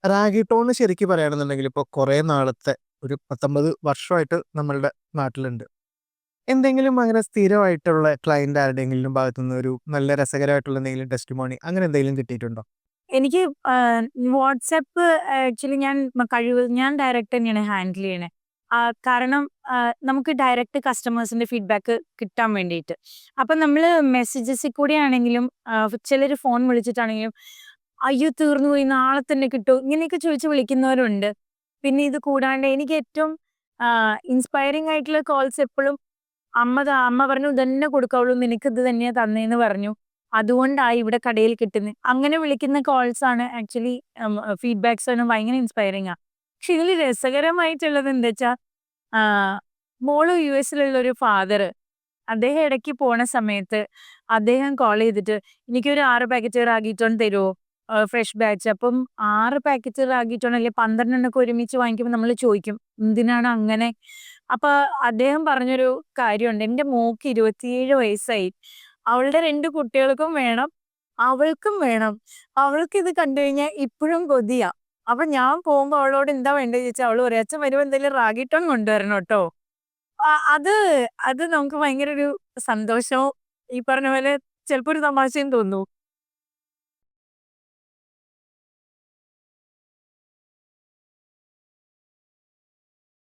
റാഗിട്ടോണ് ശരിക്കും പറയുകയാണെന്നുണ്ടെങ്കിൽ ഇപ്പോൾ കുറേ നാളത്തെ ഒരു 19 വർഷമായിട്ട് നമ്മളുടെ നാട്ടിലുണ്ട്. എന്തെങ്കിലും അങ്ങനെ സ്ഥിരമായിട്ടുള്ള ക്ലയന്റ് ആരുടെയെങ്കിലും ഭാഗത്തുനിന്ന് ഒരു നല്ല രസകരമായിട്ടുള്ള എന്തെങ്കിലും ടെസ്റ്റിമോണി അങ്ങനെ എന്തെങ്കിലും കിട്ടിയിട്ടുണ്ടോ? എനിക്ക് വാട്സാപ്പ് ആക്ച്വലി ഞാൻ ഡയറക്റ്റ് തന്നെയാണ് ഹാൻഡിൽ ചെയ്യണേ. കാരണം നമുക്ക് ഡയറക്റ്റ് കസ്റ്റമേഴ്സിന്റെ ഫീഡ്ബാക്ക് കിട്ടാൻ വേണ്ടിയിട്ട്. അപ്പം നമ്മള് മെസ്സേജസിൽ കൂടെയാണെങ്കിലും ചിലര് ഫോൺ വിളിച്ചിട്ടാണെങ്കിലും, "അയ്യോ തീർന്നു പോയി നാളെ തന്നെ കിട്ടുമോ?" ഇങ്ങനെയൊക്കെ ചോദിച്ച് വിളിക്കുന്നവരുണ്ട്. പിന്നെ ഇത് കൂടാണ്ട് എനിക്ക് ഏറ്റവും ഇൻസ്പയറിംഗ് ആയിട്ടുള്ള കോൾസ് എപ്പഴും അമ്മ പറഞ്ഞു, "ഇതന്നെ കൊടുക്കാവുള്ളൂ. നിനക്കിത് തന്നെയാ തന്നേന്ന് പറഞ്ഞു. അതുകൊണ്ടായി ഇവിടെ കടയിൽ കിട്ടുന്നെ." അങ്ങനെ വിളിക്കുന്ന കോൾസാണ് ആക്ച്വലി ഫീഡ്ബാക്സ് ആണ് ഭയങ്കര ഇൻസ്പയറിംഗാ. പക്ഷെ ഇതില് രസകരമായിട്ടുള്ളത് എന്താച്ചാ, ആഹ് മോള് യുഎസിലുള്ള ഒരു ഫാദറ്, അദ്ദേഹം ഇടയ്ക്ക് പോണ സമയത്ത് അദ്ദേഹം കോളെയ്തിട്ട്, "എനിക്കൊരു 6 പാക്കറ്റ് റാഗിറ്റോൺ തരുവോ? Fresh batch." അപ്പം 6 പാക്കറ്റ് റാഗിറ്റോൺ അല്ലെ 12 എണ്ണൊക്കെ ഒരുമിച്ച് വാങ്ങിക്കുമ്പോ നമ്മള് ചോദിക്കും, എന്തിനാണ് അങ്ങനെ? അപ്പൊ അദ്ദേഹം പറഞ്ഞൊരു കാര്യമുണ്ട്. "എന്റെ മോൾക്ക് 27 വയസ്സായി. അവളുടെ 2 കുട്ടികൾക്കും വേണം. അവൾക്കും വേണം. അവൾക്കിത് കണ്ടു കഴിഞ്ഞാ ഇപ്പഴും കൊതിയാ. അപ്പൊ ഞാൻ പോകുമ്പോ അവളോട് എന്താ വേണ്ടേ ചോദിച്ചാ അവള് പറയും, അച്ഛൻ വരുമ്പോ എന്തെങ്കിലും റാഗിട്ടോൺ കൊണ്ടുവരണം ട്ടോ." അത് അത് നമുക്ക് ഭയങ്കര ഒരു സന്തോഷവും ഈ പറഞ്ഞ പോലെ ചിലപ്പോ ഒരു തമാശയും തോന്നും.